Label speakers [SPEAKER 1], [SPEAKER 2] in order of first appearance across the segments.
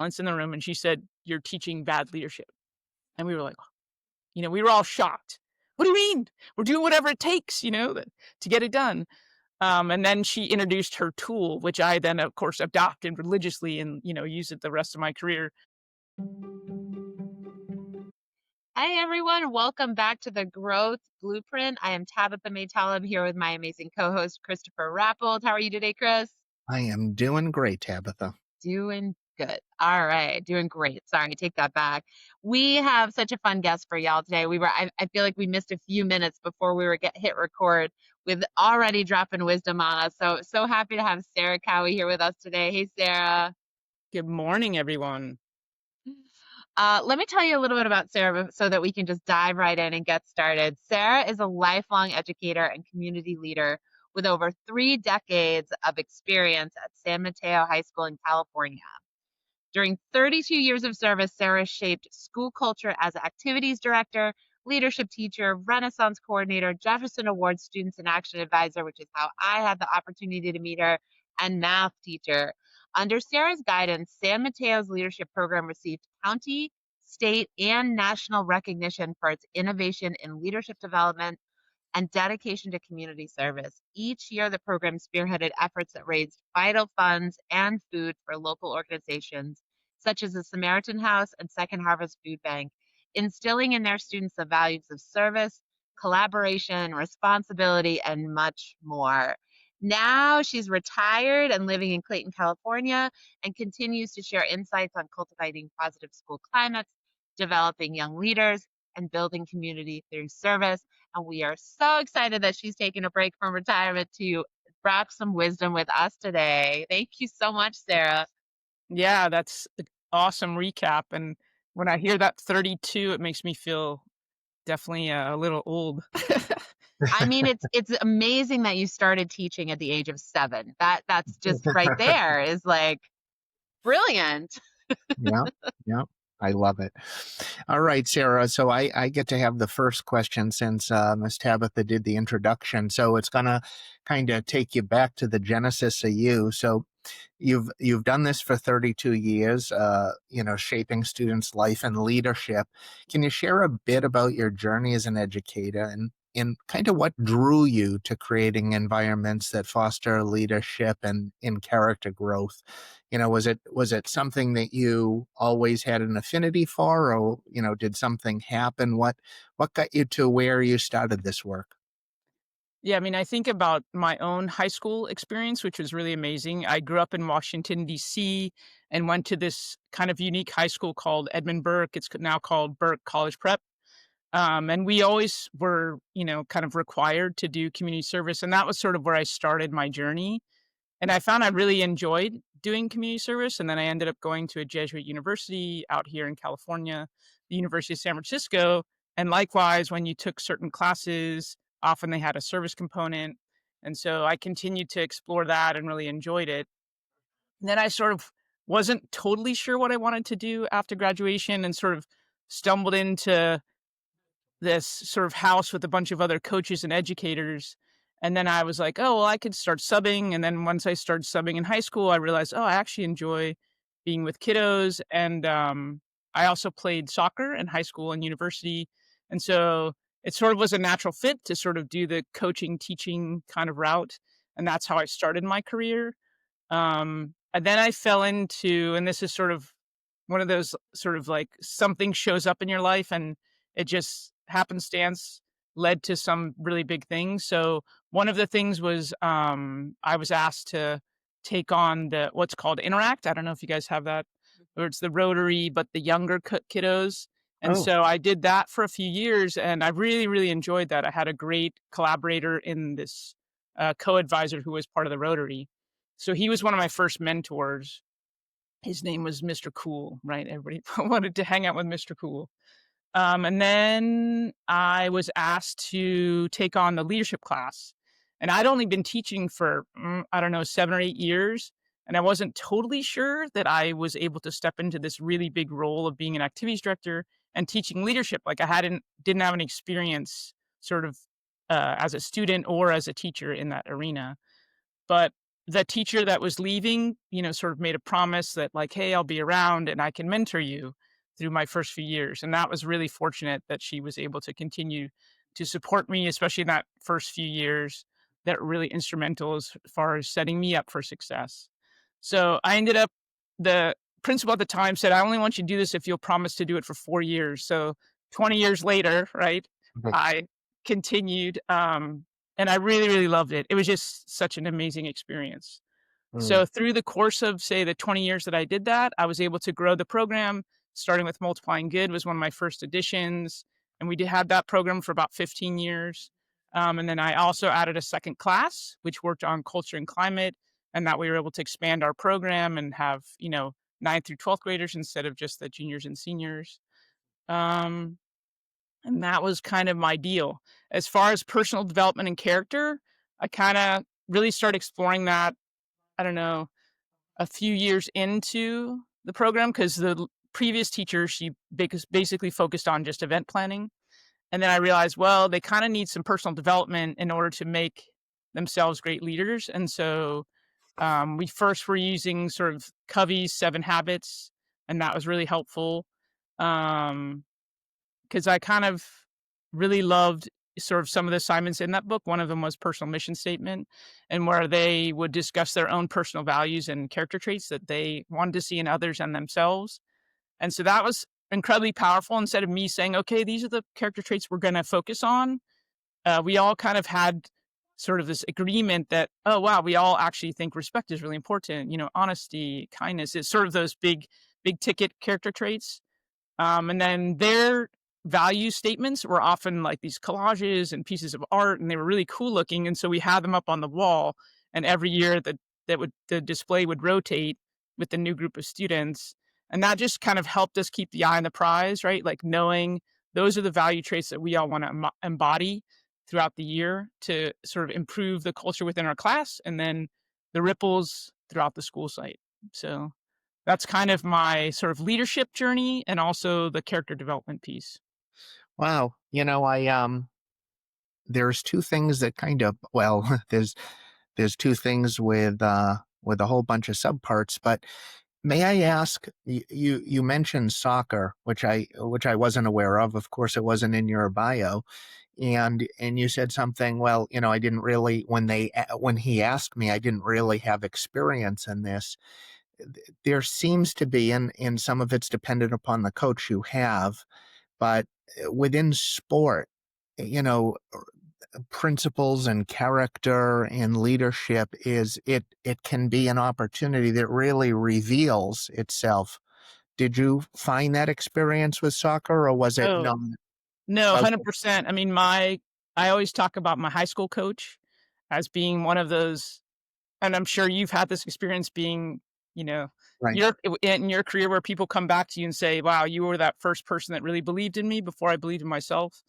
[SPEAKER 1] once in the room and she said, "You're teaching bad leadership." And we were like, we were all shocked. "What do you mean? We're doing whatever it takes, to get it done." And then she introduced her tool, which I then, of course, adopted religiously and, used it the rest of my career.
[SPEAKER 2] Hi, everyone. Welcome back to the Growth Blueprint. I am Tabitha May-Tolub here with my amazing co-host, Christopher Rappold. How are you today, Chris?
[SPEAKER 3] I am doing great, Tabitha.
[SPEAKER 2] Doing good. All right. Doing great. Sorry, take that back. We have such a fun guest for y'all today. I feel like we missed a few minutes before we were hit record with already dropping wisdom on us. So happy to have SARA COWEY here with us today. Hey, Sarah.
[SPEAKER 1] Good morning, everyone.
[SPEAKER 2] Let me tell you a little bit about Sarah so that we can just dive right in and get started. Sarah is a lifelong educator and community leader with over 3 decades of experience at San Mateo High School in California. During 32 years of service, Sarah shaped school culture as activities director, leadership teacher, Renaissance coordinator, Jefferson Award Students in Action advisor, which is how I had the opportunity to meet her, and math teacher. Under Sarah's guidance, San Mateo's leadership program received county, state, and national recognition for its innovation in leadership development and dedication to community service. Each year, the program spearheaded efforts that raised vital funds and food for local organizations, such as the Samaritan House and Second Harvest Food Bank, instilling in their students the values of service, collaboration, responsibility, and much more. Now she's retired and living in Clayton, California, and continues to share insights on cultivating positive school climates, developing young leaders, and building community through service. And we are so excited that she's taking a break from retirement to drop some wisdom with us today. Thank you so much, Sarah.
[SPEAKER 1] Yeah, that's an awesome recap. And when I hear that 32, it makes me feel definitely a little old.
[SPEAKER 2] I mean, it's amazing that you started teaching at the age of 7. That's just right there is like brilliant.
[SPEAKER 3] Yeah, yeah, I love it. All right, Sarah. So I get to have the first question since Miss Tabitha did the introduction. So it's gonna kind of take you back to the genesis of you. So you've done this for 32 years, shaping students' life and leadership. Can you share a bit about your journey as an educator and kind of what drew you to creating environments that foster leadership and in character growth? Was it something that you always had an affinity for, or did something happen? What got you to where you started this work?
[SPEAKER 1] Yeah, I mean, I think about my own high school experience, which was really amazing. I grew up in Washington, D.C., and went to this kind of unique high school called Edmund Burke. It's now called Burke College Prep. And we always were, kind of required to do community service. And that was sort of where I started my journey. And I found I really enjoyed doing community service. And then I ended up going to a Jesuit university out here in California, the University of San Francisco. And likewise, when you took certain classes, often they had a service component. And so I continued to explore that and really enjoyed it. And then I sort of wasn't totally sure what I wanted to do after graduation and sort of stumbled into this sort of house with a bunch of other coaches and educators. And then I was like, oh, well, I could start subbing. And then once I started subbing in high school, I realized, oh, I actually enjoy being with kiddos. And I also played soccer in high school and university. And so it sort of was a natural fit to sort of do the coaching, teaching kind of route. And that's how I started my career. And then I fell into, and this is sort of one of those sort of like something shows up in your life and it just happenstance led to some really big things. So one of the things was I was asked to take on the what's called Interact. I don't know if you guys have that, or it's the Rotary, but the younger kiddos. And
[SPEAKER 3] Oh,
[SPEAKER 1] so I did that for a few years, and I really, really enjoyed that. I had a great collaborator in this co-advisor who was part of the Rotary. So he was one of my first mentors. His name was Mr. Cool, right? Everybody wanted to hang out with Mr. Cool. And then I was asked to take on the leadership class. And I'd only been teaching for, I don't know, 7 or 8 years. And I wasn't totally sure that I was able to step into this really big role of being an activities director and teaching leadership. Like didn't have any experience sort of as a student or as a teacher in that arena. But the teacher that was leaving, sort of made a promise that like, "Hey, I'll be around and I can mentor you through my first few years." And that was really fortunate that she was able to continue to support me, especially in that first few years that were really instrumental as far as setting me up for success. So I ended up the principal at the time said, "I only want you to do this if you'll promise to do it for 4 years." So 20 years later, right,
[SPEAKER 3] Mhm.
[SPEAKER 1] I continued, and I really, really loved it. It was just such an amazing experience.
[SPEAKER 3] Mm.
[SPEAKER 1] So through the course of, say, the 20 years that I did that, I was able to grow the program, starting with Multiplying Good was one of my first editions, and we did have that program for about 15 years. And then I also added a second class, which worked on culture and climate, and that we were able to expand our program and have, 9th through 12th graders instead of just the juniors and seniors. Um, and that was kind of my deal. As far as personal development and character, I kinda really started exploring that, I don't know, a few years into the program because the previous teacher, she basically focused on just event planning. And then I realized, well, they kinda need some personal development in order to make themselves great leaders. And so, we first were using sort of Covey's 7 Habits, and that was really helpful. Um 'Cause I kind of really loved sort of some of the assignments in that book. One of them was personal mission statement, and where they would discuss their own personal values and character traits that they wanted to see in others and themselves. And so that was incredibly powerful. Instead of me saying, "Okay, these are the character traits we're gonna focus on," we all kind of had sort of this agreement that, "Oh, wow, we all actually think respect is really important, honesty, kindness." It's sort of those big ticket character traits. And then their value statements were often like these collages and pieces of art, and they were really cool looking. And so we had them up on the wall, and every year the display would rotate with the new group of students, and that just kind of helped us keep the eye on the prize, right? Like knowing those are the value traits that we all want to embody throughout the year to sort of improve the culture within our class, and then the ripples throughout the school site. So that's kind of my sort of leadership journey and also the character development piece.
[SPEAKER 3] Wow. There's two things that kind of, well, there's two things with a whole bunch of subparts, but may I ask, you mentioned soccer, which I wasn't aware of. Of course, it wasn't in your bio, and you said something. Well, I didn't really when he asked me, I didn't really have experience in this. There seems to be, and some of it's dependent upon the coach you have, but within sport, you know, principles and character and leadership it can be an opportunity that really reveals itself. Did you find that experience with soccer, or was it
[SPEAKER 1] Oh,
[SPEAKER 3] no?
[SPEAKER 1] no,
[SPEAKER 3] Okay,
[SPEAKER 1] 100%. I mean, I always talk about my high school coach as being one of those, and I'm sure you've had this experience being, you know,
[SPEAKER 3] right,
[SPEAKER 1] in your career where people come back to you and say, "Wow, you were that first person that really believed in me before I believed in myself."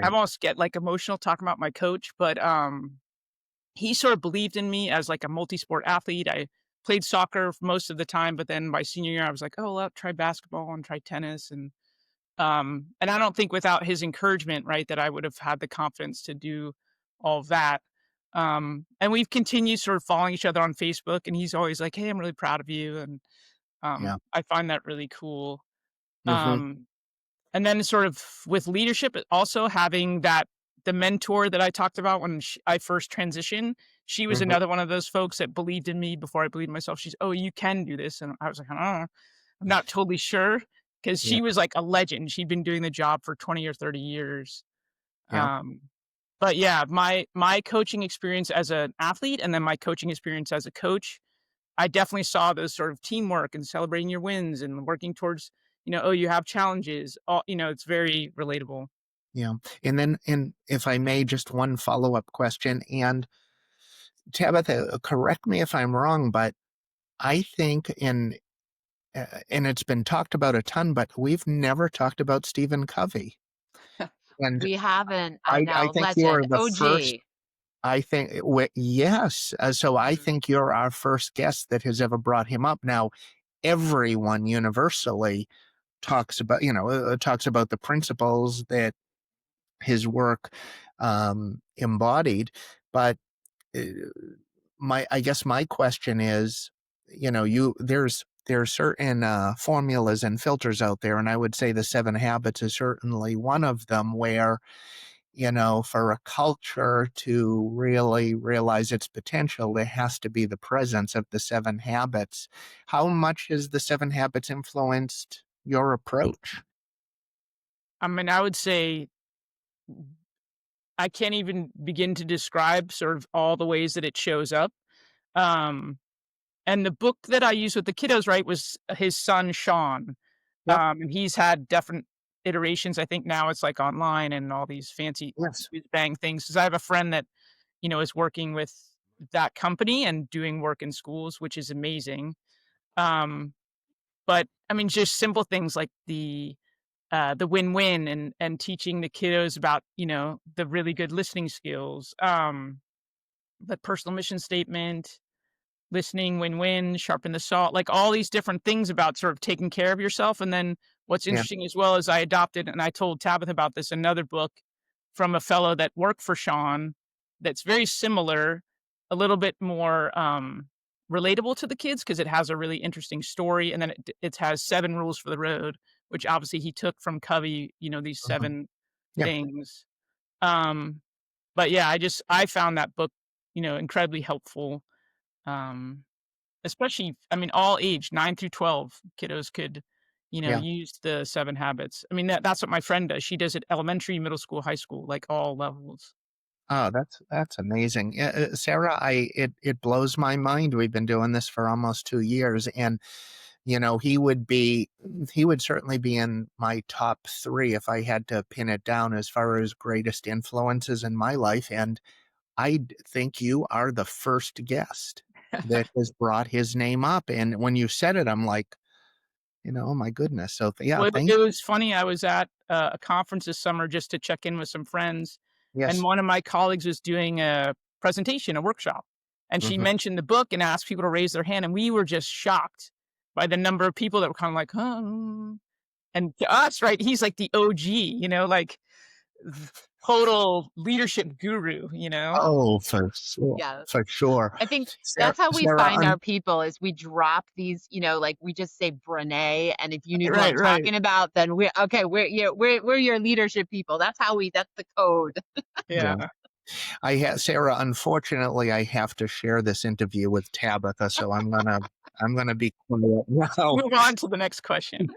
[SPEAKER 1] I
[SPEAKER 3] right,
[SPEAKER 1] almost get like emotional talking about my coach, but he sort of believed in me as like a multi-sport athlete. I played soccer most of the time, but then my senior year, I was like, "Oh, well, try basketball and try tennis." And I don't think without his encouragement, right, that I would have had the confidence to do all of that. And we've continued sort of following each other on Facebook, and he's always like, "Hey, I'm really proud of you," and
[SPEAKER 3] yeah,
[SPEAKER 1] I find that really cool.
[SPEAKER 3] mm-hmm,
[SPEAKER 1] Um, and then sort of with leadership, also having that the mentor that I talked about when I first transitioned, she was
[SPEAKER 3] mm-hmm,
[SPEAKER 1] another one of those folks that believed in me before I believed in myself. She's, "Oh, you can do this," and I was like, "I don't know. I'm not totally sure," because
[SPEAKER 3] yeah,
[SPEAKER 1] she was like a legend. She'd been doing the job for 20 or 30 years.
[SPEAKER 3] yeah,
[SPEAKER 1] Um, but yeah, my coaching experience as an athlete and then my coaching experience as a coach, I definitely saw those sort of teamwork and celebrating your wins and working towards, oh, you have challenges. All, it's very relatable.
[SPEAKER 3] yeah. And if I may, just one follow-up question. And Tabitha, correct me if I'm wrong, but I think and it's been talked about a ton, but we've never talked about Stephen Covey. And
[SPEAKER 2] We haven't, I
[SPEAKER 3] I
[SPEAKER 2] know,
[SPEAKER 3] think you're
[SPEAKER 2] legend,
[SPEAKER 3] the first.
[SPEAKER 2] OG.
[SPEAKER 3] I think, yes. So I
[SPEAKER 2] Mhm.
[SPEAKER 3] think you're our first guest that has ever brought him up. Now, everyone universally talks about the principles that his work embodied, but uh, I guess my question is, there's certain formulas and filters out there, and I would say the 7 habits is certainly one of them where, for a culture to really realize its potential, there has to be the presence of the 7 habits. How much has the 7 habits influenced your approach?
[SPEAKER 1] I mean, I would say I can't even begin to describe sort of all the ways that it shows up. Um, and the book that I used with the kiddos, right, was his son, Sean.
[SPEAKER 3] Yep.
[SPEAKER 1] And he's had different iterations. I think now it's like online and all these fancy
[SPEAKER 3] Yes.
[SPEAKER 1] bang things. Because I have a friend that, is working with that company and doing work in schools, which is amazing. Um, but I mean, just simple things like the win-win and teaching the kiddos about, the really good listening skills, the personal mission statement, listening, win-win, sharpen the saw, like all these different things about sort of taking care of yourself. And then what's
[SPEAKER 3] Yeah.
[SPEAKER 1] interesting as well is I adopted, and I told Tabitha about this, another book from a fellow that worked for Sean that's very similar, a little bit more relatable to the kids because it has a really interesting story. And then it has 7 rules for the road, which obviously he took from Covey, these
[SPEAKER 3] Mhm.
[SPEAKER 1] 7
[SPEAKER 3] Yeah.
[SPEAKER 1] things. Um, but yeah, I found that book, incredibly helpful. Um, Especially, I mean, all age 9 through 12 kiddos could,
[SPEAKER 3] Yeah.
[SPEAKER 1] use the 7 habits. I mean, that's what my friend does. She does it elementary, middle school, high school, like all levels.
[SPEAKER 3] Oh, that's amazing. Yeah, Sarah, it blows my mind. We've been doing this for almost 2 years, and he would certainly be in my top three if I had to pin it down as far as greatest influences in my life. And think you are the first guest that has brought his name up. And when you said it, I'm like, oh my goodness. So yeah,
[SPEAKER 1] Well,
[SPEAKER 3] thank
[SPEAKER 1] it was funny, I was at a conference this summer just to check in with some friends, and
[SPEAKER 3] yes.
[SPEAKER 1] one of my colleagues was doing a presentation, a workshop, and she
[SPEAKER 3] Hmm.
[SPEAKER 1] mentioned the book and asked people to raise their hand, and we were just shocked by the number of people that were kinda like, "Huh." And to us, right, he's like the OG, like, total leadership guru, you know?
[SPEAKER 3] Oh, for sure,
[SPEAKER 2] Yeah.
[SPEAKER 3] for sure.
[SPEAKER 2] I think
[SPEAKER 3] Sarah,
[SPEAKER 2] that's how we
[SPEAKER 3] Sarah,
[SPEAKER 2] find our people is we drop these, like we just say Brene, and if you knew who I'm
[SPEAKER 1] Right, right.
[SPEAKER 2] talking about, then we're okay, we're your leadership people. That's the code.
[SPEAKER 3] yeah.
[SPEAKER 1] Yeah.
[SPEAKER 3] Sarah, unfortunately, I have to share this interview with Tabitha, so I'm gonna be quiet now.
[SPEAKER 1] Move on to the next question.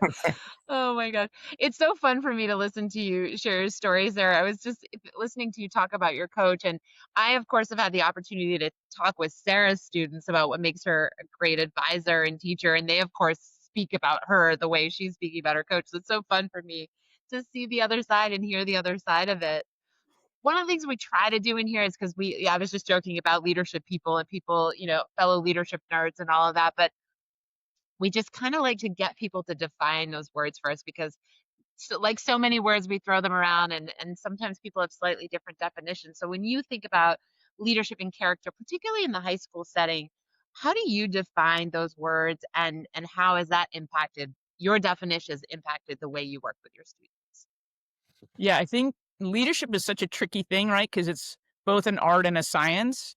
[SPEAKER 2] Oh my god. It's so fun for me to listen to you share your stories there. I was just listening to you talk about your coach, and I, of course, have had the opportunity to talk with Sarah's students about what makes her a great advisor and teacher, and they, of course, speak about her the way she's speaking about her coach. So it's so fun for me to see the other side and hear the other side of it. One of the things we try to do in here is because I was just joking about leadership people and people, fellow leadership nerds and all of that, but we just kind of like to get people to define those words for us because so, like so many words, we throw them around, and sometimes people have slightly different definitions. So when you think about leadership and character, particularly in the high school setting, how do you define those words, and how has that impacted your definitions, impacted the way you work with your students?
[SPEAKER 1] Yeah, I think leadership is such a tricky thing, right? Because it's both an art and a science.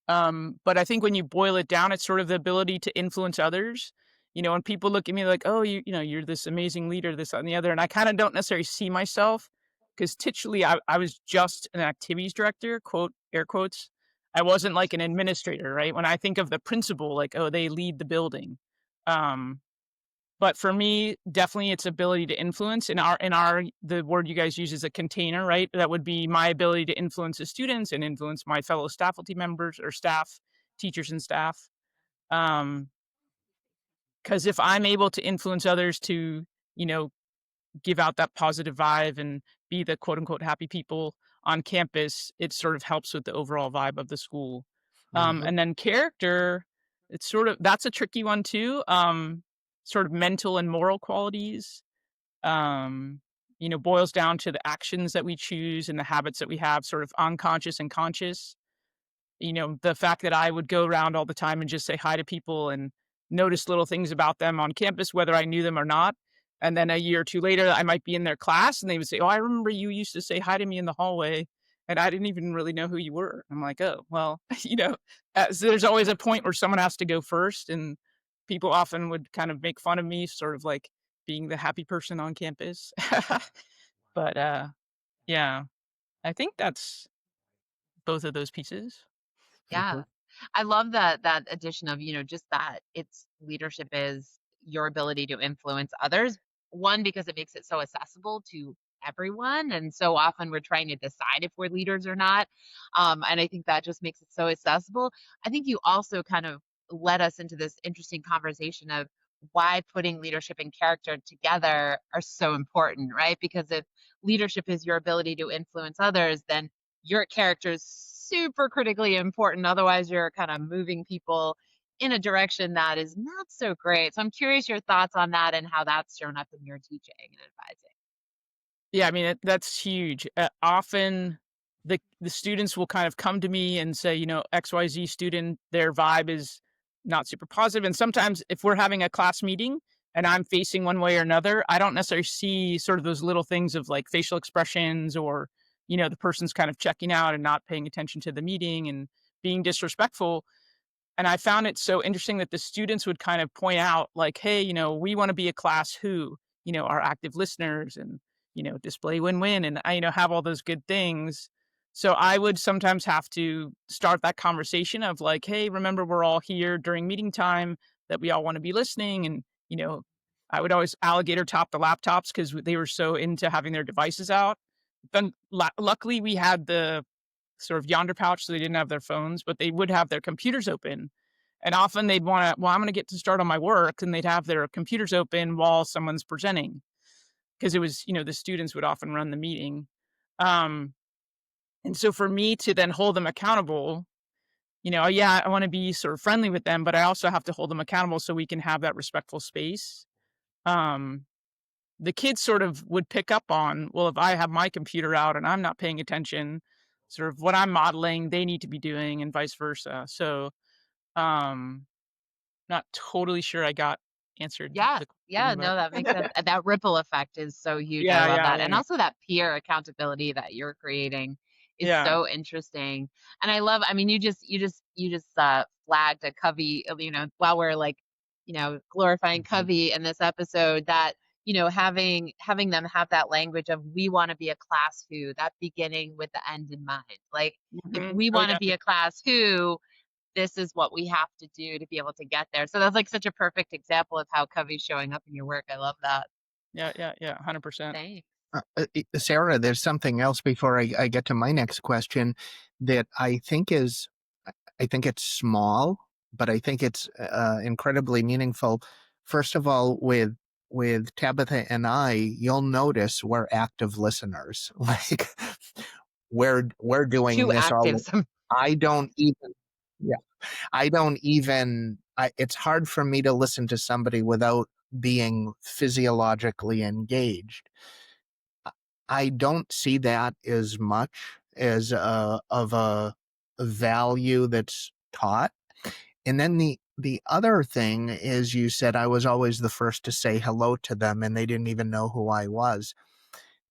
[SPEAKER 1] But I think when you boil it down, it's sort of the ability to influence others. And people look at me like, "Oh, you're this amazing leader, this, that, and the other." And I kind of don't necessarily see myself because titularly, I was just an activities director, quote, air quotes. I wasn't like an administrator, right? When I think of the principal, like, oh, they lead the building. Um, but for me, definitely its ability to influence. In our the word you guys use is a container, right? That would be my ability to influence the students and influence my fellow faculty members or staff, teachers and staff. Um, because if I'm able to influence others to, you know, give out that positive vibe and be the quote unquote happy people on campus, it sort of helps with the overall vibe of the school.
[SPEAKER 3] Mhm.
[SPEAKER 1] And then character, it's sort of that's a tricky one too. Sort of mental and moral qualities. Um, boils down to the actions that we choose and the habits that we have, sort of unconscious and conscious. The fact that I would go around all the time and just say hi to people and notice little things about them on campus, whether I knew them or not. And then a year or two later, I might be in their class and they would say, "Oh, I remember you used to say hi to me in the hallway." and I didn't even really know who you were." I'm like, "Oh, well," so there's always a point where someone has to go first, and people often would kind of make fun of me, sort of like being the happy person on campus. But, yeah, I think that's both of those pieces.
[SPEAKER 3] Mhm.
[SPEAKER 2] Yeah. I love that addition of, just that it's leadership is your ability to influence others. One, because it makes it so accessible to everyone. And so often we're trying to decide if we're leaders or not. And I think that just makes it so accessible. I think you also kind of led us into this interesting conversation of why putting leadership and character together are so important, right? Because if leadership is your ability to influence others, then your character is super critically important. Otherwise, you're kind of moving people in a direction that is not so great. So I'm curious your thoughts on that and how that's shown up in your teaching and advising.
[SPEAKER 1] Yeah, I mean, that's huge. Often the students will kind of come to me and say, XYZ student, their vibe is not super positive. And sometimes if we're having a class meeting and I'm facing one way or another, I don't necessarily see sort of those little things of like facial expressions or, the person's kind of checking out and not paying attention to the meeting and being disrespectful. And I found it so interesting that the students would kind of point out like, "Hey, we wanna be a class who, are active listeners and, display win-win," and I, have all those good things. So I would sometimes have to start that conversation of like, "Hey, remember we're all here during meeting time, that we all wanna be listening," and, I would always alligator top the laptops because they were so into having their devices out. Then luckily, we had the sort of yonder pouch, so they didn't have their phones, but they would have their computers open. And often they'd wanna, "Well, I'm gonna get to start on my work," and they'd have their computers open while someone's presenting, because it was, the students would often run the meeting. Um, and so for me to then hold them accountable, yeah, I wanna be sort of friendly with them, but I also have to hold them accountable so we can have that respectful space. Um, the kids sort of would pick up on, well, if I have my computer out and I'm not paying attention, sort of what I'm modeling, they need to be doing and vice versa. So, um, not totally sure I got answered
[SPEAKER 2] Yeah.
[SPEAKER 1] the
[SPEAKER 2] Yeah.
[SPEAKER 1] question, but
[SPEAKER 2] No, that makes sense. And that ripple effect is so huge. I
[SPEAKER 1] yeah,
[SPEAKER 2] love
[SPEAKER 1] yeah,
[SPEAKER 2] that. And
[SPEAKER 1] yeah,
[SPEAKER 2] also that peer accountability that you're creating is
[SPEAKER 1] yeah.
[SPEAKER 2] so interesting. And I love, I mean, you just flagged a Covey, while we're like, glorifying
[SPEAKER 3] Mhm.
[SPEAKER 2] Covey in this episode that, having them have that language of we want to be a class who, that beginning with the end in mind. Like if
[SPEAKER 1] Mhm.
[SPEAKER 2] we
[SPEAKER 1] Oh,
[SPEAKER 2] want to
[SPEAKER 1] yeah,
[SPEAKER 2] be a class who, this is what we have to do to be able to get there. So that's like such a perfect example of how Covey's showing up in your work. I love that.
[SPEAKER 1] yeah, yeah, yeah, 100%.
[SPEAKER 2] Thanks.
[SPEAKER 3] Sarah, there's something else before I get to my next question that I think it's small, but I think it's incredibly meaningful. First of all, with Tabitha and I, you'll notice we're active listeners. Like we're doing
[SPEAKER 2] Too
[SPEAKER 3] this
[SPEAKER 2] active.
[SPEAKER 3] all.
[SPEAKER 2] Some
[SPEAKER 3] I don't even. Yeah, I don't even. It's hard for me to listen to somebody without being physiologically engaged. I don't see that as much as of a value that's taught. And then the other thing is you said I was always the first to say hello to them and they didn't even know who I was.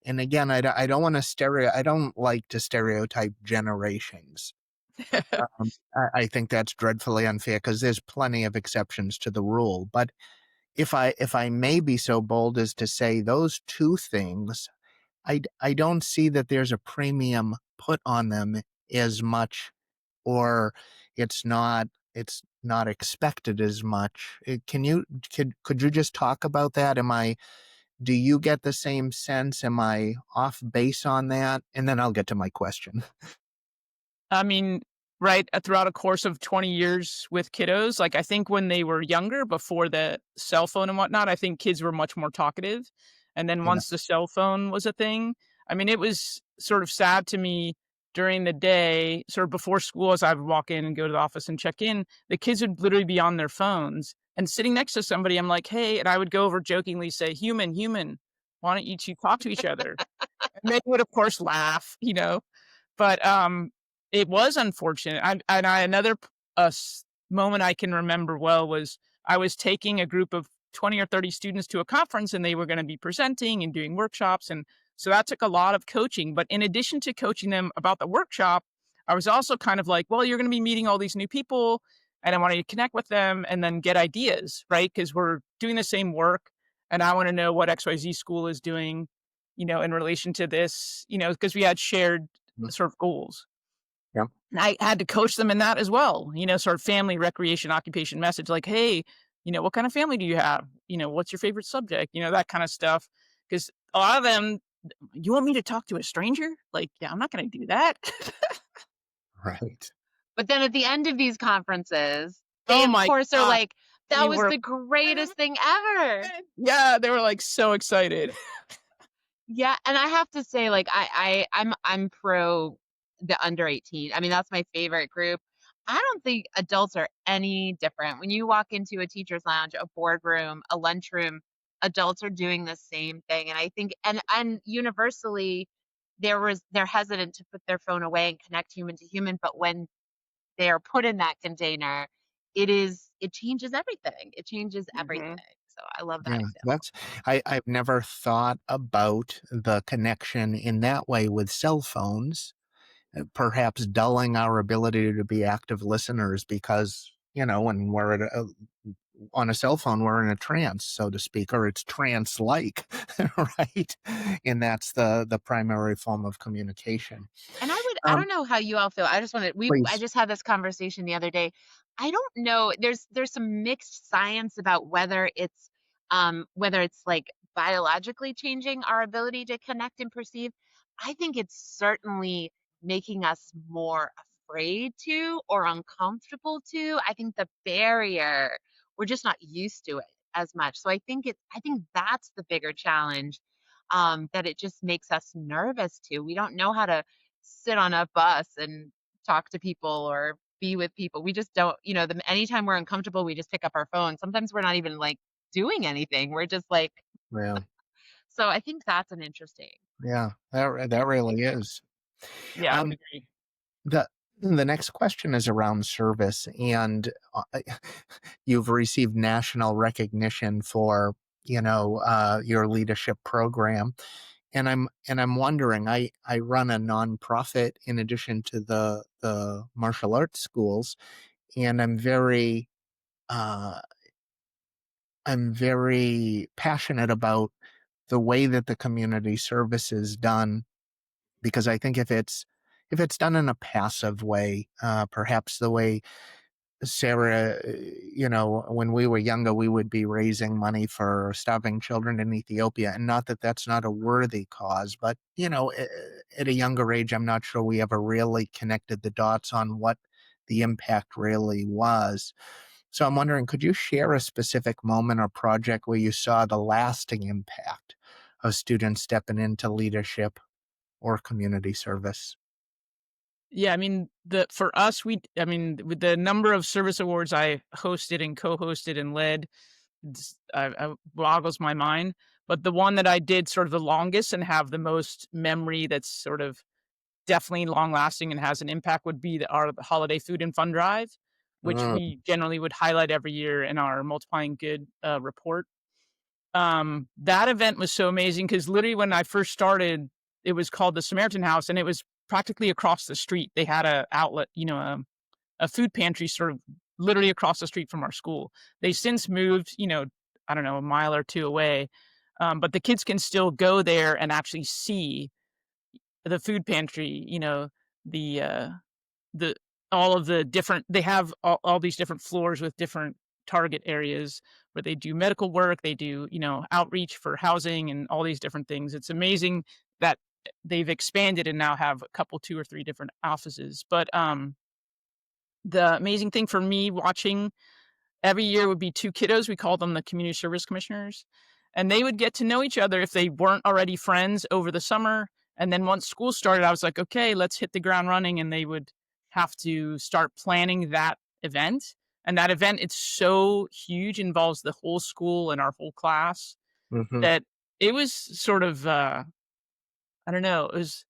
[SPEAKER 3] And again, I don't want to I don't like to stereotype generations. I think that's dreadfully unfair because there's plenty of exceptions to the rule. But if I may be so bold as to say those two things, I don't see that there's a premium put on them as much, or it's not expected as much. Can you could you just talk about that? Do you get the same sense? Am I off base on that? And then I'll get to my question.
[SPEAKER 1] I mean, right, throughout a course of 20 years with kiddos, like, I think when they were younger, before the cell phone and whatnot, I think kids were much more talkative, and then
[SPEAKER 3] Yeah.
[SPEAKER 1] once the cell phone was a thing, I mean, it was sort of sad to me during the day, sort of before school, as I would walk in and go to the office and check in, the kids would literally be on their phones, and sitting next to somebody, I'm like, "Hey," and I would go over jokingly say, "Human, human, why don't you 2 talk to each other?" And they would, of course, laugh, but, it was unfortunate. Another moment I can remember well was I was taking a group of 20 or 30 students to a conference, and they were gonna be presenting and doing workshops, and So that took a lot of coaching. But in addition to coaching them about the workshop, I was also kind of like, well, you're going to be meeting all these new people and I want you to connect with them and then get ideas, right? Because we're doing the same work and I want to know what XYZ school is doing, in relation to this, because we had shared
[SPEAKER 3] Mhm.
[SPEAKER 1] sort of goals.
[SPEAKER 3] Yeah.
[SPEAKER 1] And I had to coach them in that as well, sort of family, recreation, occupation message, like, hey, what kind of family do you have? What's your favorite subject? That kind of stuff. Because a lot of them, you want me to talk to a stranger? Like, yeah, I'm not going to do that.
[SPEAKER 3] Right.
[SPEAKER 2] But then at the end of these conferences, they
[SPEAKER 1] Oh
[SPEAKER 2] of
[SPEAKER 1] my
[SPEAKER 2] course are
[SPEAKER 1] God.
[SPEAKER 2] like, that
[SPEAKER 1] We
[SPEAKER 2] was
[SPEAKER 1] were,
[SPEAKER 2] the greatest thing ever.
[SPEAKER 1] yeah, they were like so excited.
[SPEAKER 2] Yeah, and I have to say, like, I'm pro the under 18. I mean, that's my favorite group. I don't think adults are any different. When you walk into a teacher's lounge, a boardroom, a lunchroom, adults are doing the same thing. And I think, and universally, they're hesitant to put their phone away and connect human to human. But when they are put in that container, it changes everything. It changes everything.
[SPEAKER 1] Mhm.
[SPEAKER 2] So I love that
[SPEAKER 3] Yeah,
[SPEAKER 2] example.
[SPEAKER 3] I've never thought about the connection in that way with cell phones, perhaps dulling our ability to be active listeners because, when we're on a cell phone, we're in a trance, so to speak, or it's trance-like, right? And that's the primary form of communication.
[SPEAKER 2] And I
[SPEAKER 3] Um,
[SPEAKER 2] don't know how you all feel. I
[SPEAKER 3] please.
[SPEAKER 2] just had this conversation the other day. I don't know. There's some mixed science about whether it's like biologically changing our ability to connect and perceive. I think it's certainly making us more afraid to or uncomfortable to. I think the barrier, we're just not used to it as much. So I think that's the bigger challenge, that it just makes us nervous to. We don't know how to sit on a bus and talk to people or be with people. We just don't, anytime we're uncomfortable, we just pick up our phone. Sometimes we're not even like doing anything. We're just like,
[SPEAKER 3] Yeah,
[SPEAKER 2] so I think that's an interesting.
[SPEAKER 3] yeah, that really is.
[SPEAKER 1] Yeah, I would
[SPEAKER 3] Um,
[SPEAKER 1] agree.
[SPEAKER 3] the the next question is around service, and you've received national recognition for your leadership program, and I'm wondering. I run a nonprofit in addition to the martial arts schools, and uh, I'm very passionate about the way that the community service is done because I think if it's done in a passive way, perhaps the way Sarah, when we were younger, we would be raising money for starving children in Ethiopia, and not that that's not a worthy cause, but at a younger age, I'm not sure we ever really connected the dots on what the impact really was. So I'm wondering, could you share a specific moment or project where you saw the lasting impact of students stepping into leadership or community service?
[SPEAKER 1] Yeah, I mean, for us, with the number of service awards I hosted and co-hosted and led, boggles my mind. But the one that I did sort of the longest and have the most memory that's sort of definitely long lasting and has an impact would be our holiday food and fun drive, which
[SPEAKER 3] Mm,
[SPEAKER 1] we generally would highlight every year in our multiplying good report. That event was so amazing because literally when I first started, it was called the Samaritan House and it was practically across the street. They had a outlet, a food pantry sort of literally across the street from our school. They since moved, I don't know, a mile or two away. But the kids can still go there and actually see the food pantry, the the all of the different they have all these different floors with different target areas where they do medical work, they do, outreach for housing and all these different things. It's amazing that they've expanded and now have a couple, 2 or 3 different offices. But, the amazing thing for me watching every year would be 2 kiddos, we call them the community service commissioners, and they would get to know each other if they weren't already friends over the summer, and then once school started, I was like, "Okay, let's hit the ground running," and they would have to start planning that event, and that event, it's so huge, involves the whole school and our whole class,
[SPEAKER 3] mhm,
[SPEAKER 1] that it was sort of, I don't know, it was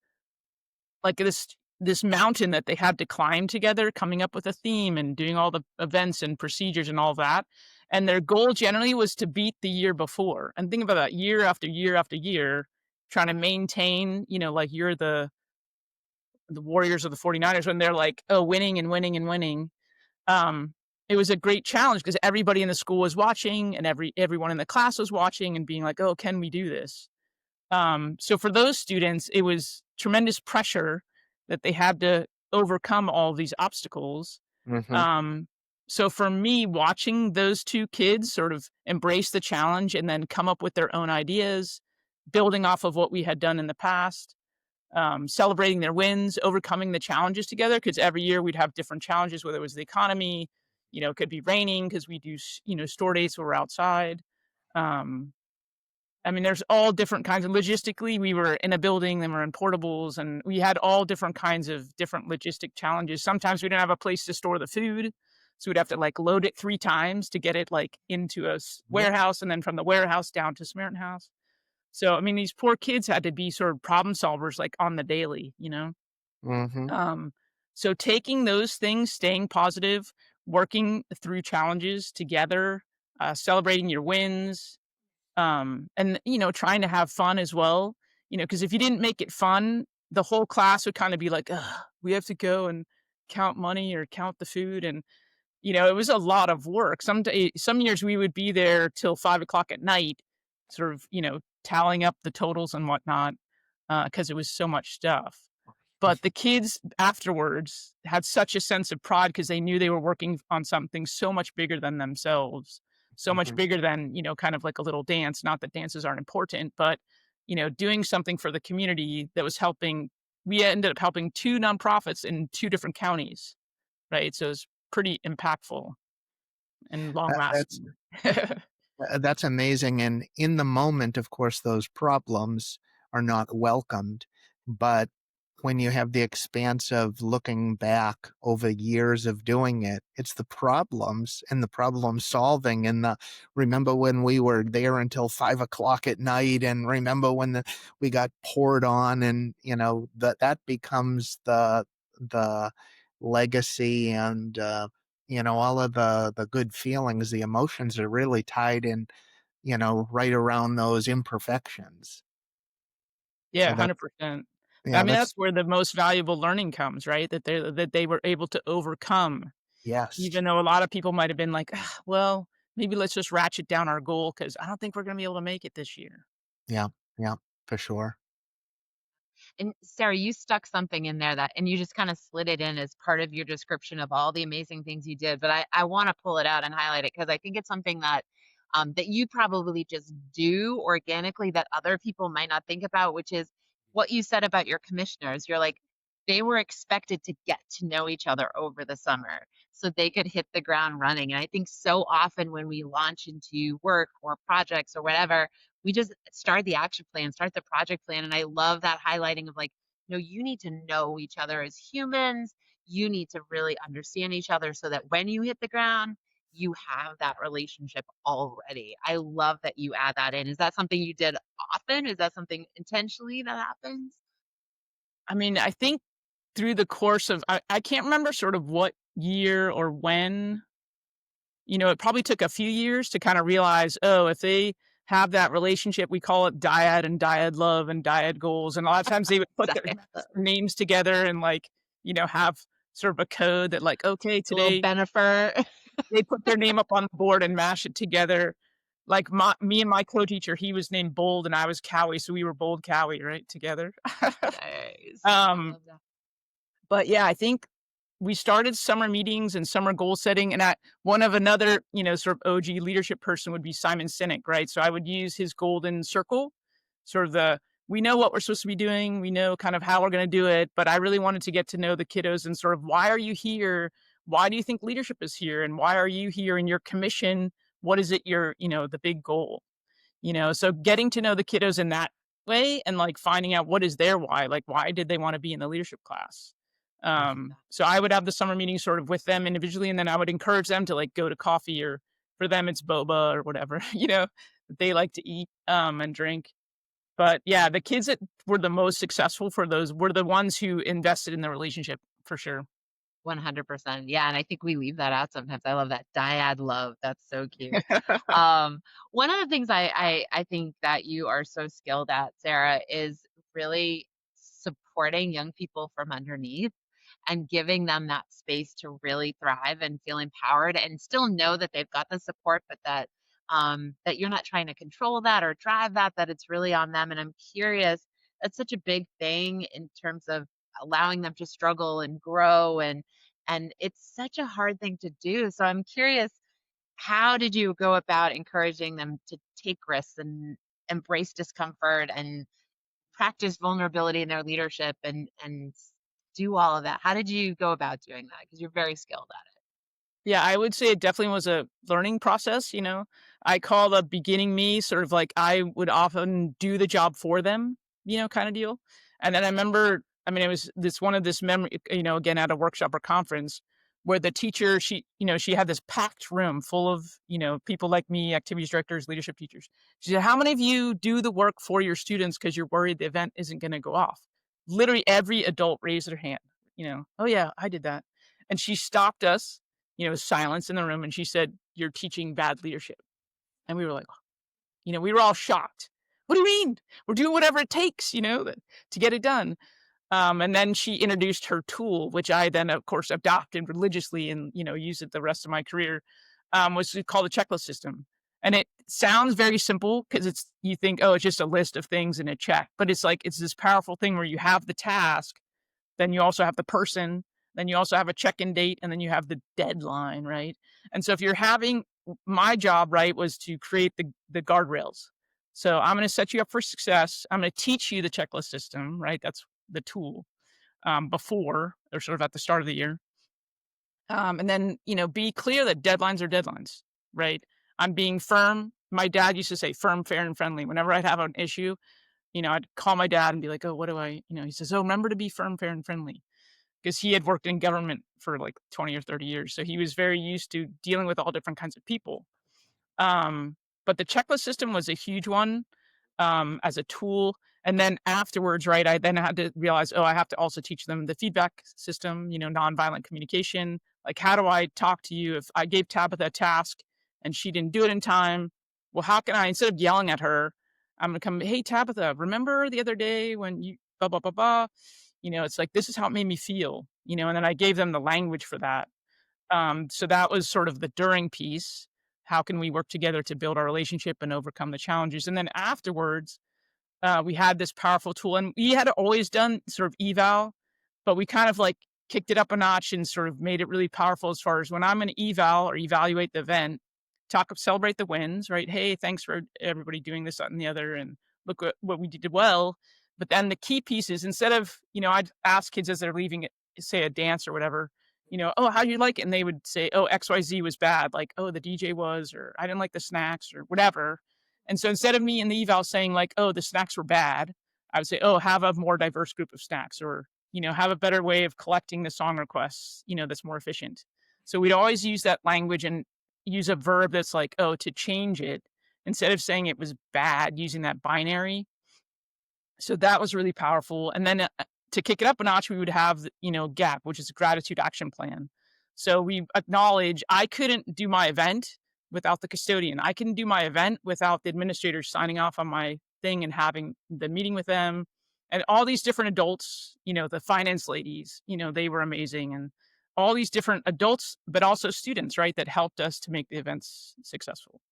[SPEAKER 1] like this mountain that they had to climb together, coming up with a theme and doing all the events and procedures and all that. And their goal generally was to beat the year before. And think about that year after year after year. trying to maintain, like you're the Warriors or the 49ers when they're like, oh, winning and winning and winning. Um, it was a great challenge because everybody in the school was watching and everyone in the class was watching and being like, oh, can we do this? So for those students, it was tremendous pressure that they had to overcome all these obstacles.
[SPEAKER 3] Hmm.
[SPEAKER 1] Um, so for me, watching those two kids sort of embrace the challenge and then come up with their own ideas, building off of what we had done in the past, celebrating their wins, overcoming the challenges together. Because every year we'd have different challenges, whether it was the economy, it could be raining because we do, store dates where we're outside. Um, I mean, there's all different kinds of logistically, we were in a building, then we're in portables, and we had all different kinds of different logistic challenges. Sometimes we didn't have a place to store the food, so we'd have to like load it 3 times to get it like into a
[SPEAKER 3] Yep.
[SPEAKER 1] warehouse and then from the warehouse down to Samaritan House. So, I mean, these poor kids had to be sort of problem solvers like on the daily.
[SPEAKER 3] Hmm.
[SPEAKER 1] Um, so taking those things, staying positive, working through challenges together, celebrating your wins, and trying to have fun as well, because if you didn't make it fun, the whole class would kind of be like, ugh, we have to go and count money or count the food. And it was a lot of work. Some years we would be there till 5 o'clock at night, sort of, tallying up the totals and whatnot, because it was so much stuff. But the kids afterwards had such a sense of pride because they knew they were working on something so much bigger than themselves, so much
[SPEAKER 3] Hmm.
[SPEAKER 1] bigger than, kind of like a little dance. Not that dances aren't important, but, doing something for the community that was helping. We ended up helping 2 nonprofits in 2 different counties, right? So it's pretty impactful and long
[SPEAKER 3] That's
[SPEAKER 1] lasting.
[SPEAKER 3] That's amazing. And in the moment, of course, those problems are not welcomed. But when you have the expanse of looking back over years of doing it, it's the problems and the problem solving and the remember when we were there until 5 o'clock at night, and remember when we got poured on, and that becomes the legacy, and all of the good feelings, the emotions are really tied in, right around those imperfections.
[SPEAKER 1] Yeah,
[SPEAKER 3] So
[SPEAKER 1] 100%. I
[SPEAKER 3] yeah,
[SPEAKER 1] mean,
[SPEAKER 3] that's
[SPEAKER 1] that's where the most valuable learning comes, right? That they were able to overcome.
[SPEAKER 3] yes.
[SPEAKER 1] Even though a lot of people might have been like, "Ah, well, maybe let's just ratchet down our goal because I don't think we're gonna be able to make it this year."
[SPEAKER 3] Yeah, yeah, for sure.
[SPEAKER 2] And Sarah, you stuck something in there and you just kind of slid it in as part of your description of all the amazing things you did. But I want to pull it out and highlight it because I think it's something that you probably just do organically that other people might not think about, which is what you said about your commissioners. You're like, they were expected to get to know each other over the summer so they could hit the ground running. And I think so often when we launch into work or projects or whatever, we just start the action plan, start the project plan. And I love that highlighting of like, you need to know each other as humans. You need to really understand each other so that when you hit the ground, you have that relationship already. I love that you add that in. Is that something you did often? Is that something intentionally that happens?
[SPEAKER 1] I mean, I think through the course of I can't remember sort of what year or when, it probably took a few years to kinda realize, oh, if they have that relationship, we call it dyad and dyad love and dyad goals, and a lot of times they would put their
[SPEAKER 2] Sorry.
[SPEAKER 1] names together and, like, have sort of a code that, like, "Okay,
[SPEAKER 2] A little
[SPEAKER 1] today."
[SPEAKER 2] Benifer.
[SPEAKER 1] They put their name up on the board and mash it together. Like, me and my co-teacher, he was named Bold and I was Cowie, so we were Bold Cowie, right, together.
[SPEAKER 2] Nice. I
[SPEAKER 1] Um,
[SPEAKER 2] love that.
[SPEAKER 1] but yeah, I think we started summer meetings and summer goal setting, and one of another, sort of OG leadership person would be Simon Sinek, right? So I would use his golden circle, sort of we know what we're supposed to be doing, we know kind of how we're going to do it, but I really wanted to get to know the kiddos and sort of why are you here? Why do you think leadership is here? And why are you here in your commission? What is it the big goal? So getting to know the kiddos in that way and like finding out what is their why, like why did they want to be in the leadership class?
[SPEAKER 2] Love that.
[SPEAKER 1] So I would have the summer meeting sort of with them individually, and then I would encourage them to like go to coffee, or for them it's boba or whatever, that they like to eat and drink. But yeah, the kids that were the most successful for those were the ones who invested in the relationship for sure.
[SPEAKER 2] 100%. Yeah, and I think we leave that out sometimes. I love that dyad love. That's so cute. One of the things I think that you are so skilled at, Sarah, is really supporting young people from underneath and giving them that space to really thrive and feel empowered and still know that they've got the support, but that you're not trying to control that or drive that, that it's really on them. And I'm curious, that's such a big thing in terms of allowing them to struggle and grow, and it's such a hard thing to do. So I'm curious, how did you go about encouraging them to take risks and embrace discomfort and practice vulnerability in their leadership and do all of that? How did you go about doing that? Because you're very skilled at it.
[SPEAKER 1] Yeah, I would say it definitely was a learning process, you know? I call the beginning me sort of like I would often do the job for them, you know, kind of deal. And then I remember, I mean, it was this one of this memory, you know, again at a workshop or conference where the teacher, she had this packed room full of, you know, people like me, activities directors, leadership teachers. She said, "How many of you do the work for your students because you're worried the event isn't going to go off?" Literally every adult raised their hand, you know, "Oh yeah, I did that." And she stopped us, you know, silence in the room, and she said, "You're teaching bad leadership." And we were like, you know, we were all shocked. "What do you mean? We're doing whatever it takes, you know, to get it done." And then she introduced her tool, which I then, of course, adopted religiously and, you know, used it the rest of my career, was called the checklist system. And it sounds very simple because you think, oh, it's just a list of things and a check. But it's like, it's this powerful thing where you have the task, then you also have the person, then you also have a check-in date, and then you have the deadline, right? And so if you're having my job, right, was to create the guardrails. So I'm going to set you up for success. I'm going to teach you the checklist system, right? That's the tool before or sort of at the start of the year. And then, you know, be clear that deadlines are deadlines, right? I'm being firm. My dad used to say firm, fair, and friendly. Whenever I'd have an issue, you know, I'd call my dad and be like, "Oh, what do I," you know, he says, "Oh, remember to be firm, fair, and friendly." Because he had worked in government for like 20 or 30 years. So he was very used to dealing with all different kinds of people. But the checklist system was a huge one as a tool. And then afterwards, right, I then had to realize, oh, I have to also teach them the feedback system, you know, nonviolent communication. Like, how do I talk to you if I gave Tabitha a task and she didn't do it in time? Well, how can I, instead of yelling at her, I'm going to come, "Hey, Tabitha, remember the other day when you blah, blah, blah, blah?" You know, it's like, this is how it made me feel, you know, and then I gave them the language for that. So that was sort of the during piece. How can we work together to build our relationship and overcome the challenges? And then afterwards, we had this powerful tool, and we had always done sort of eval, but we kind of like kicked it up a notch and sort of made it really powerful as far as when I'm going to eval or evaluate the event, celebrate the wins, right? Hey, thanks for everybody doing this, that, and the other, and look what we did well. But then the key piece is instead of, you know, I'd ask kids as they're leaving it, say a dance or whatever, you know, "Oh, how do you like it?" And they would say, "Oh, XYZ was bad." Like, "Oh, the DJ was," or "I didn't like the snacks," or whatever. And so instead of me in the eval saying like, "Oh, the snacks were bad," I would say, "Oh, have a more diverse group of snacks," or, you know, "Have a better way of collecting the song requests, you know, that's more efficient." So we'd always use that language and use a verb that's like, oh, to change it instead of saying it was bad, using that binary. So that was really powerful. And then to kick it up a notch, we would have, you know, GAP, which is a gratitude action plan. So we acknowledge I couldn't do my event without the custodian. I couldn't do my event without the administrators signing off on my thing and having the meeting with them. And all these different adults, you know, the finance ladies, you know, they were amazing. And all these different adults, but also students, right, that helped us to make the events successful.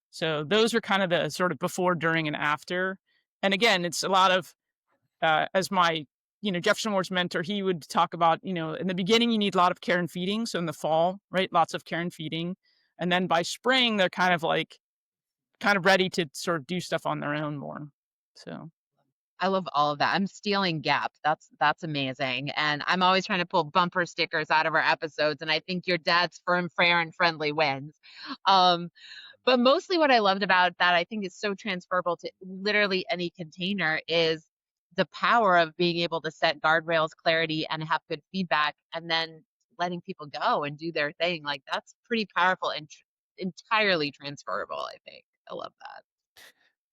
[SPEAKER 1] So those are kind of the sort of before, during, and after. And again, it's a lot of as my, you know, Jefferson Ward's mentor, he would talk about, you know, in the beginning, you need a lot of care and feeding. So in the fall, right, lots of care and feeding. And then by spring, they're kind of like, kind of ready to sort of do stuff on their own more. So,
[SPEAKER 2] I love all of that. I'm stealing Gap. That's amazing. And I'm always trying to pull bumper stickers out of our episodes. And I think your dad's firm, fair, and friendly wins. Um, but mostly what I loved about that, I think is so transferable to literally any container, is the power of being able to set guardrails, clarity, and have good feedback, and then letting people go and do their thing. Like that's pretty powerful and entirely transferable, I think. I love that.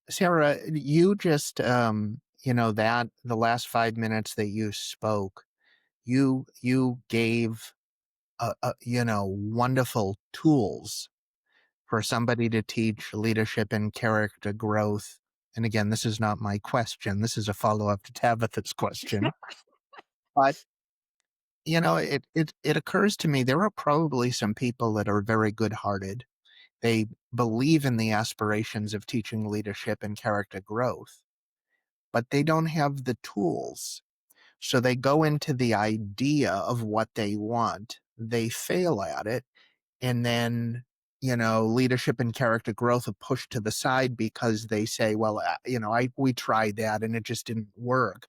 [SPEAKER 3] Sarah, you just, you know, that the last 5 minutes that you spoke, you gave wonderful tools for somebody to teach leadership and character growth. And again, this is not my question. This is a follow-up to Tabitha's question. But it occurs to me there are probably some people that are very good-hearted. They believe in the aspirations of teaching leadership and character growth, but they don't have the tools. So they go into the idea of what they want. They fail at it, and then leadership and character growth are pushed to the side because they say, well, we tried that and it just didn't work.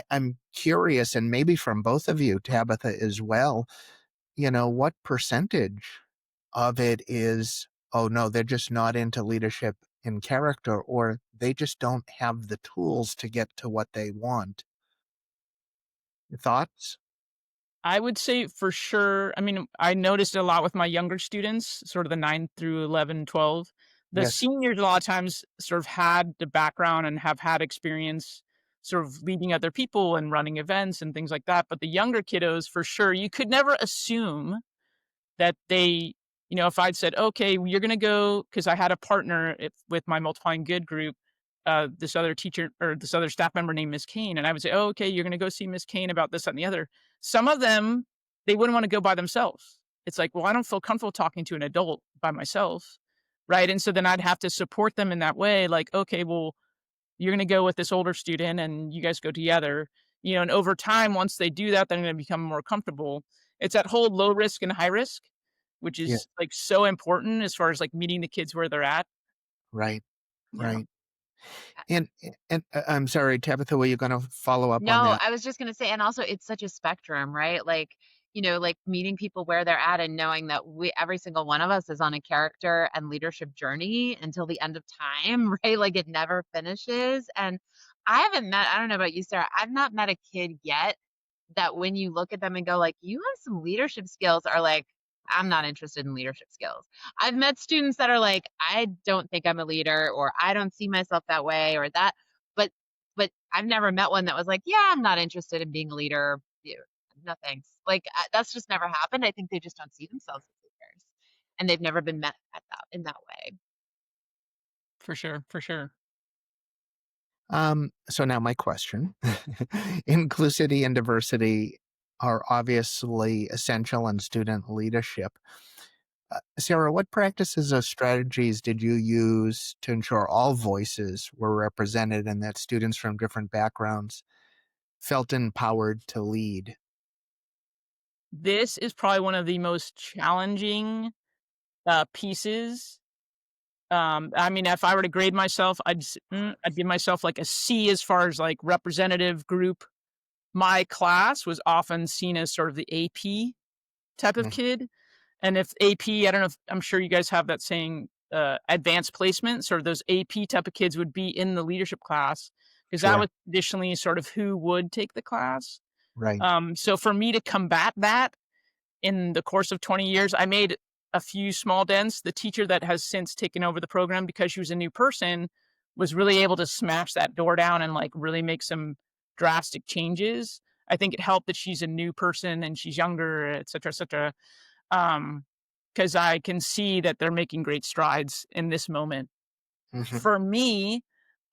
[SPEAKER 3] I'm curious, and maybe from both of you, Tabitha, as well, what percentage of it is, oh no, they're just not into leadership and character, or they just don't have the tools to get to what they want. Thoughts?
[SPEAKER 1] I would say for sure. I mean, I noticed it a lot with my younger students, sort of the 9 through 11, 12. The
[SPEAKER 3] Yes.
[SPEAKER 1] seniors a lot of times sort of had the background and have had experience sort of leading other people and running events and things like that. But the younger kiddos, for sure, you could never assume that they, if I'd said, okay, you're going to go, because I had a partner with my Multiplying Good group, this other teacher or this other staff member named Miss Kane. And I would say, oh, okay, you're going to go see Miss Kane about this, that, and the other. Some of them, they wouldn't want to go by themselves. It's like, well, I don't feel comfortable talking to an adult by myself. Right. And so then I'd have to support them in that way. Like, okay, well, you're going to go with this older student and you guys go together, and over time, once they do that, they're going to become more comfortable. It's that whole low risk and high risk, which
[SPEAKER 3] Yeah.
[SPEAKER 1] is like so important as far as like meeting the kids where they're at.
[SPEAKER 3] Right.
[SPEAKER 1] Yeah.
[SPEAKER 3] Right. And I'm sorry, Tabitha, were you going to follow up on
[SPEAKER 2] No,
[SPEAKER 3] that?
[SPEAKER 2] I was just gonna say, and also it's such a spectrum, right? Like, like meeting people where they're at and knowing that every single one of us is on a character and leadership journey until the end of time, right? Like it never finishes. And I don't know about you, Sarah, I've not met a kid yet that when you look at them and go like, you have some leadership skills, are like, I'm not interested in leadership skills. I've met students that are like, I don't think I'm a leader, or I don't see myself that way, or that. But I've never met one that was like, yeah, I'm not interested in being a leader. Yeah, no thanks. Like that's just never happened. I think they just don't see themselves as leaders, and they've never been met at that in that way.
[SPEAKER 1] For sure. For sure.
[SPEAKER 3] So now my question. Inclusivity and diversity are obviously essential in student leadership. Sarah, what practices or strategies did you use to ensure all voices were represented and that students from different backgrounds felt empowered to lead?
[SPEAKER 1] This is probably one of the most challenging pieces. I mean, if I were to grade myself, I'd give myself like a C as far as like representative group. My class was often seen as sort of the AP type of
[SPEAKER 3] Mm.
[SPEAKER 1] kid. And if AP, I don't know if I'm sure you guys have that saying, advanced placement, sort of those AP type of kids would be in the leadership class because that
[SPEAKER 3] Sure.
[SPEAKER 1] was traditionally sort of who would take the class.
[SPEAKER 3] Right.
[SPEAKER 1] So for me to combat that in the course of 20 years, I made a few small dents. The teacher that has since taken over the program because she was a new person was really able to smash that door down and like really make some drastic changes. I think it helped that she's a new person and she's younger, et cetera, et cetera. Because I can see that they're making great strides in this moment.
[SPEAKER 3] Hmm.
[SPEAKER 1] For me,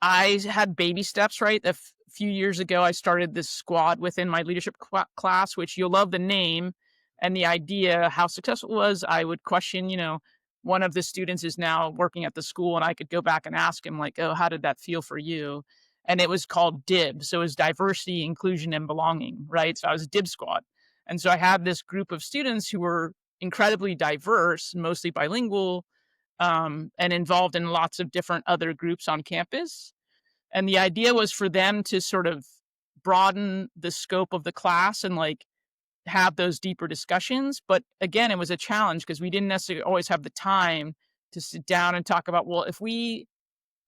[SPEAKER 1] I had baby steps, right? Few years ago, I started this squad within my leadership class, which you'll love the name and the idea. How successful it was, I would question, one of the students is now working at the school, and I could go back and ask him, like, oh, how did that feel for you? And it was called DIB. So it was diversity, inclusion, and belonging, right? So I was a DIB squad. And so I had this group of students who were incredibly diverse, mostly bilingual, and involved in lots of different other groups on campus. And the idea was for them to sort of broaden the scope of the class and like have those deeper discussions. But again, it was a challenge because we didn't necessarily always have the time to sit down and talk about, well, if we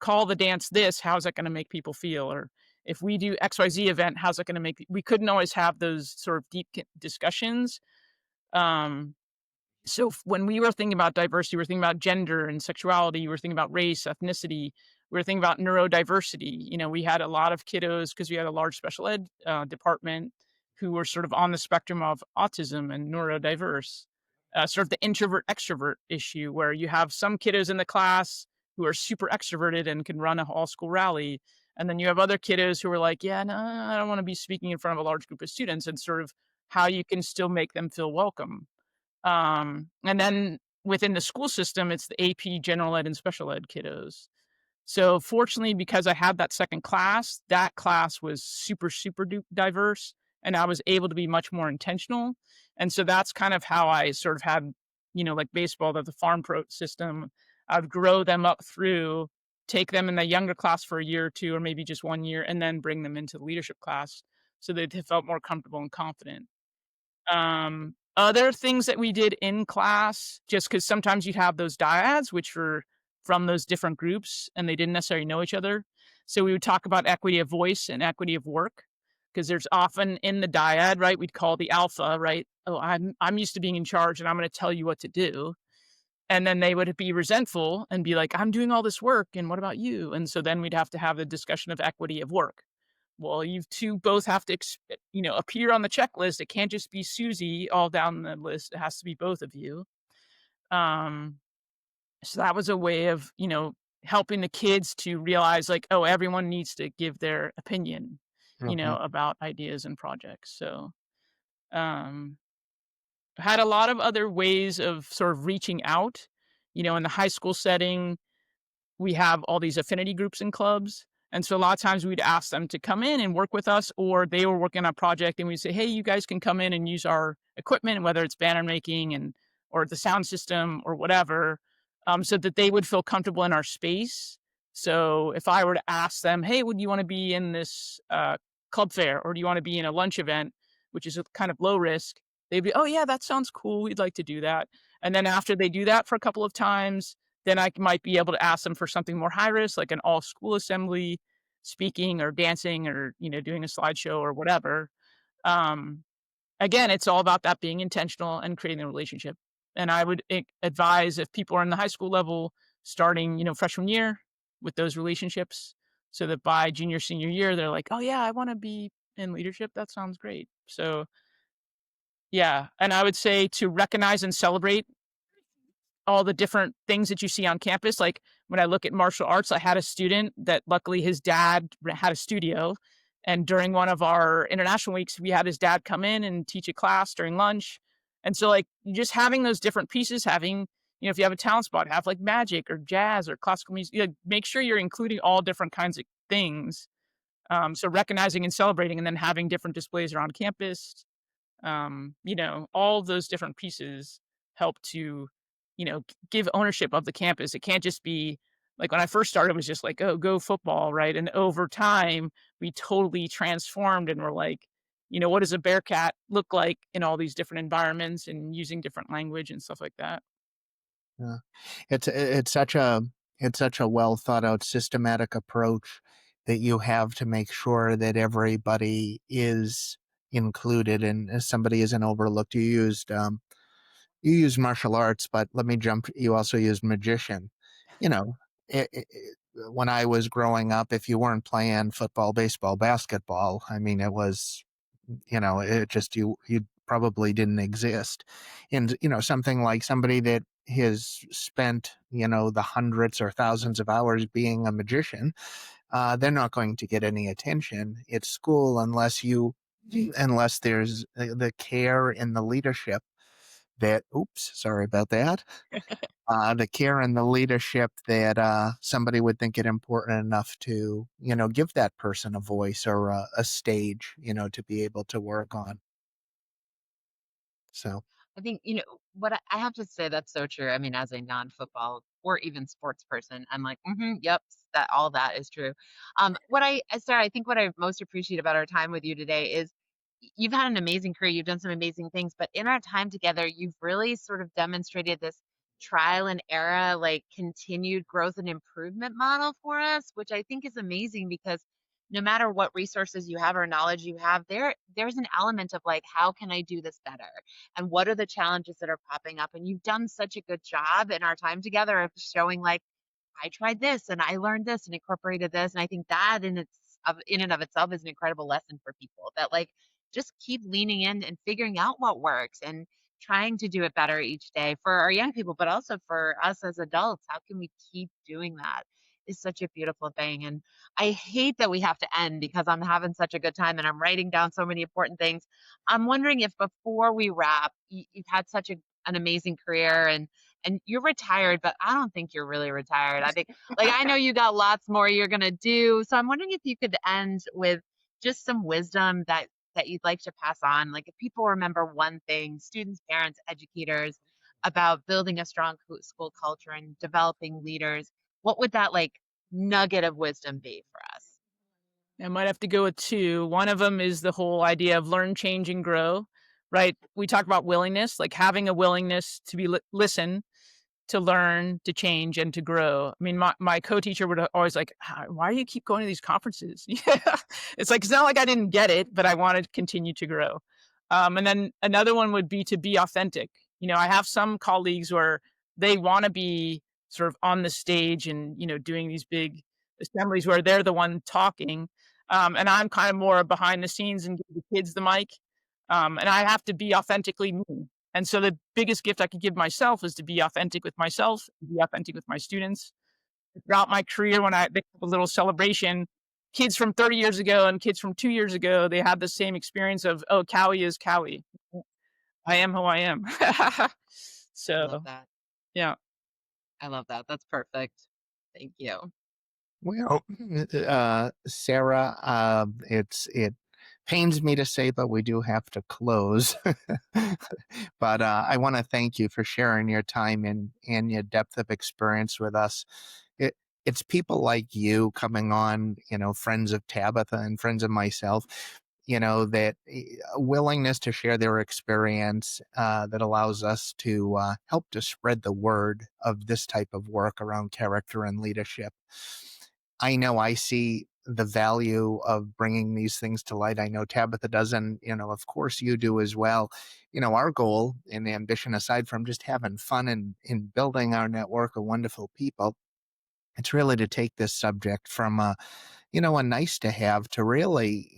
[SPEAKER 1] call the dance this, how's that going to make people feel? Or if we do XYZ event, how's that going to make, we couldn't always have those sort of deep discussions. Um, when we were thinking about diversity, we were thinking about gender and sexuality, we were thinking about race, ethnicity, we were thinking about neurodiversity. We had a lot of kiddos because we had a large special ed department who were sort of on the spectrum of autism and neurodiverse. Sort of the introvert extrovert issue where you have some kiddos in the class who are super extroverted and can run a all school rally. And then you have other kiddos who are like, yeah, no, I don't want to be speaking in front of a large group of students, and sort of how you can still make them feel welcome. And then within the school system, it's the AP general ed and special ed kiddos. So fortunately, because I had that class was super, super diverse, and I was able to be much more intentional. And so that's kind of how I sort of had, like baseball, the farm pro system. I'd grow them up through, take them in the younger class for a year or two, or maybe just 1 year, and then bring them into the leadership class so they felt more comfortable and confident. Other things that we did in class, just because sometimes you'd have those dyads, which were from those different groups, and they didn't necessarily know each other. So we would talk about equity of voice and equity of work, because there's often in the dyad, right? We'd call the alpha, right? Oh, I'm used to being in charge, and I'm going to tell you what to do. And then they would be resentful and be like, I'm doing all this work, and what about you? And so then we'd have to have the discussion of equity of work. Well, you two both have to, appear on the checklist. It can't just be Susie all down the list. It has to be both of you. Um, so that was a way of, helping the kids to realize like, oh, everyone needs to give their opinion,
[SPEAKER 3] Mhm.
[SPEAKER 1] about ideas and projects. So, um, had a lot of other ways of sort of reaching out, in the high school setting. We have all these affinity groups and clubs. And so a lot of times we'd ask them to come in and work with us, or they were working on a project and we'd say, hey, you guys can come in and use our equipment, whether it's banner making or the sound system or whatever, so that they would feel comfortable in our space. So if I were to ask them, hey, would you want to be in this club fair, or do you want to be in a lunch event, which is a kind of low risk, they'd be, oh yeah, that sounds cool. We'd like to do that. And then after they do that for a couple of times, then I might be able to ask them for something more high risk, like an all school assembly, speaking or dancing, or, doing a slideshow or whatever. Um, Again, it's all about that being intentional and creating a relationship. And I would advise, if people are in the high school level, starting, freshman year with those relationships, so that by junior, senior year, they're like, oh yeah, I want to be in leadership. That sounds great. So yeah. And I would say to recognize and celebrate all the different things that you see on campus. Like when I look at martial arts, I had a student that luckily his dad had a studio. And during one of our international weeks, we had his dad come in and teach a class during lunch. And so, like, just having those different pieces, having, if you have a talent spot, have like magic or jazz or classical music, make sure you're including all different kinds of things. So recognizing and celebrating, and then having different displays around campus, all of those different pieces help to, give ownership of the campus. It can't just be like when I first started, it was just like, oh, go football, right? And over time, we totally transformed and we're like, what does a bearcat look like in all these different environments, and using different language and stuff like that.
[SPEAKER 3] Yeah. It's such a well thought out systematic approach that you have to make sure that everybody is included and somebody isn't overlooked. You used martial arts, but let me jump. You also used magician. You know, when I was growing up, if you weren't playing football, baseball, basketball, I mean, it was, it just you probably didn't exist. And something like somebody that has spent the hundreds or thousands of hours being a magician, they're not going to get any attention at school unless there's the care and the leadership that, oops, sorry about that. The care and the leadership that somebody would think it important enough to, give that person a voice or a stage, to be able to work on. So,
[SPEAKER 2] I think, what I have to say that's so true. I mean, as a non-football or even sports person, I'm like, yep, that all that is true. Sarah, I think what I most appreciate about our time with you today is you've had an amazing career. You've done some amazing things, but in our time together, you've really sort of demonstrated this trial and error, like continued growth and improvement model for us, which I think is amazing because no matter what resources you have or knowledge you have, there's an element of like, how can I do this better? And what are the challenges that are popping up? And you've done such a good job in our time together of showing like, I tried this and I learned this and incorporated this. And I think that in and of itself is an incredible lesson for people that like just keep leaning in and figuring out what works and trying to do it better each day for our young people, but also for us as adults. How can we keep doing that? Is such a beautiful thing. And I hate that we have to end because I'm having such a good time and I'm writing down so many important things. I'm wondering if before we wrap, you've had such an amazing career and you're retired, but I don't think you're really retired. I think, like, I know you got lots more you're gonna do. So I'm wondering if you could end with just some wisdom that you'd like to pass on. Like, if people remember one thing, students, parents, educators, about building a strong school culture and developing leaders, what would that like nugget of wisdom be for us?
[SPEAKER 1] I might have to go with two. One of them is the whole idea of learn, change, and grow, right? We talk about willingness, like having a willingness to be listen, to learn, to change, and to grow. I mean, my co-teacher would always like, why do you keep going to these conferences? Yeah. It's like, it's not like I didn't get it, but I want to continue to grow. And then another one would be to be authentic. I have some colleagues where they want to be sort of on the stage and, doing these big assemblies where they're the one talking. And I'm kind of more behind the scenes and give the kids the mic. And I have to be authentically me. And so the biggest gift I could give myself is to be authentic with myself, be authentic with my students. Throughout my career, when they have a little celebration, kids from 30 years ago and kids from 2 years ago, they had the same experience of, oh, Cowie is Cowie. I am who I am.
[SPEAKER 2] I love
[SPEAKER 1] So,
[SPEAKER 2] that.
[SPEAKER 1] yeah.
[SPEAKER 2] I love that. That's perfect. Thank you.
[SPEAKER 3] Well, Sarah, it pains me to say, but we do have to close. But I want to thank you for sharing your time and your depth of experience with us. It's people like you coming on, friends of Tabitha and friends of myself, that a willingness to share their experience that allows us to help to spread the word of this type of work around character and leadership. I know I see the value of bringing these things to light. I know Tabitha does, and, of course you do as well. Our goal and ambition, aside from just having fun and in building our network of wonderful people, it's really to take this subject from a nice to have to really,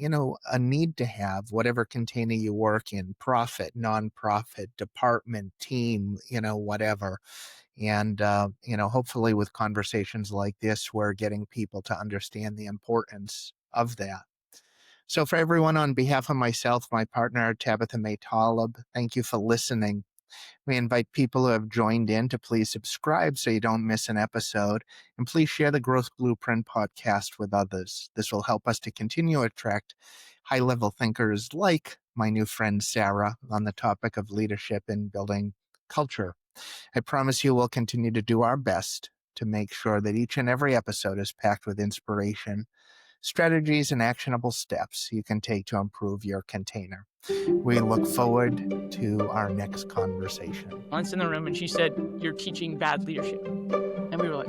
[SPEAKER 3] a need to have, whatever container you work in, profit, nonprofit, department, team, whatever. And, hopefully with conversations like this, we're getting people to understand the importance of that. So for everyone, on behalf of myself, my partner, Tabitha May-Tolub, thank you for listening. We invite people who have joined in to please subscribe so you don't miss an episode. And please share the Growth Blueprint podcast with others. This will help us to continue to attract high-level thinkers like my new friend Sarah on the topic of leadership and building culture. I promise you we'll continue to do our best to make sure that each and every episode is packed with inspiration, strategies, and actionable steps you can take to improve your container. We look forward to our next conversation.
[SPEAKER 1] Once in the room, and she said, "You're teaching bad leadership." And we were like,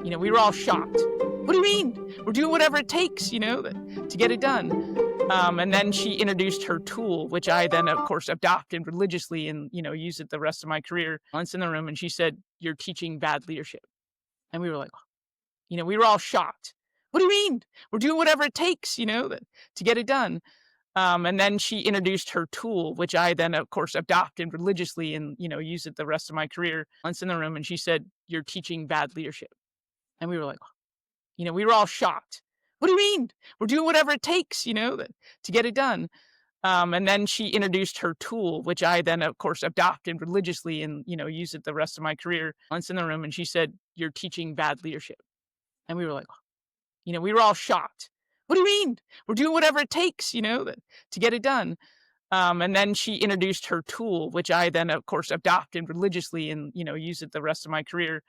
[SPEAKER 1] we were all shocked. What do you mean? We're doing whatever it takes, to get it done. And then she introduced her tool, which I then, of course, adopted religiously and, used it the rest of my career. Once in the room, and she said, "You're teaching bad leadership." And we were like, we were all shocked. What do you mean? We're doing whatever it takes, to get it done. And then she introduced her tool, which I then, of course, adopted religiously and, used it the rest of my career. Once in the room, and she said, "You're teaching bad leadership." And we were like, we were all shocked. What do you mean? We're doing whatever it takes, to get it done. And then she introduced her tool, which I then, of course, adopted religiously and, used it the rest of my career. Once in the room, and she said, "You're teaching bad leadership." And we were like, we were all shocked. What do you mean? We're doing whatever it takes, to get it done. And then she introduced her tool, which I then, of course, adopted religiously and, used it the rest of my career.